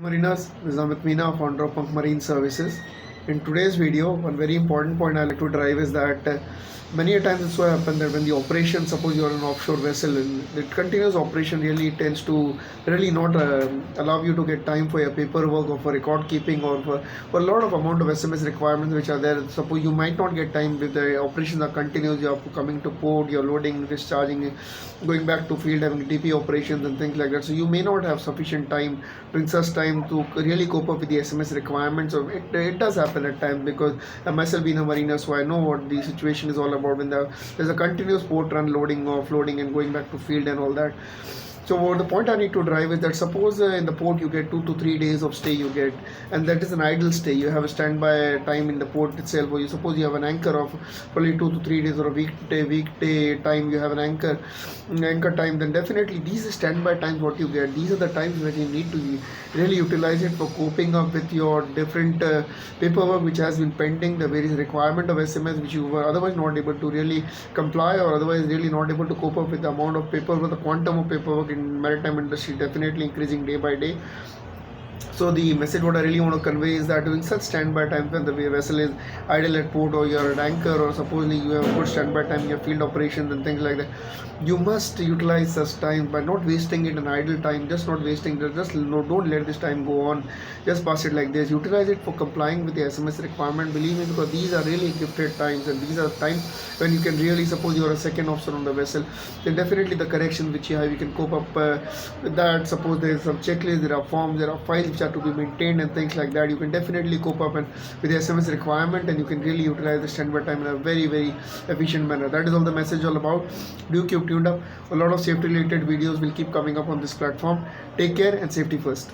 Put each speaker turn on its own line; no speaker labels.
Marinas, this is Amit Meena, founder of Punk Marine Services. In today's video, one very important point I like to drive is that many a times it so happens that when the operation, suppose you are an offshore vessel, and the continuous operation really tends to really not allow you to get time for your paperwork or for record keeping or for a lot of amount of SMS requirements which are there. Suppose you might not get time if the operations are continuous, you are coming to port, you're loading, discharging, going back to field, having DP operations and things like that. So you may not have sufficient time during such time to really cope up with the SMS requirements. So it does happen at times because myself being a mariner, so I know what the situation is all about when there's a continuous port run, loading, offloading, and going back to field and all that. So the point I need to drive is that suppose in the port you get 2 to 3 days of stay you get, and that is an idle stay. You have a standby time in the port itself, or you suppose you have an anchor of probably 2 to 3 days or a weekday time. You have an anchor time. Then definitely these standby times what you get. These are the times when you need to really utilize it for coping up with your different paperwork which has been pending, the various requirement of SMS which you were otherwise not able to really comply, or otherwise really not able to cope up with the amount of paperwork, the quantum of paperwork in maritime industry definitely increasing day by day. So the message what I really want to convey is that during such standby time when the vessel is idle at port, or you're at anchor, or supposedly you have a good standby time in your field operations and things like that, you must utilize such time by not wasting it in idle time. Just not wasting it, just no, don't let this time go on, just pass it like this. Utilize it for complying with the SMS requirement, believe me, because these are really gifted times, and these are times when you can really, suppose you're a second officer on the vessel, then definitely the correction which you have, you can cope up with that. Suppose there is some checklist, there are forms, there are files which are to be maintained and things like that, you can definitely cope up and with the SMS requirement, and you can really utilize the standby time in a very efficient manner. That is all the message all about. Do keep tuned up. A lot of safety related videos will keep coming up on this platform. Take care and safety first.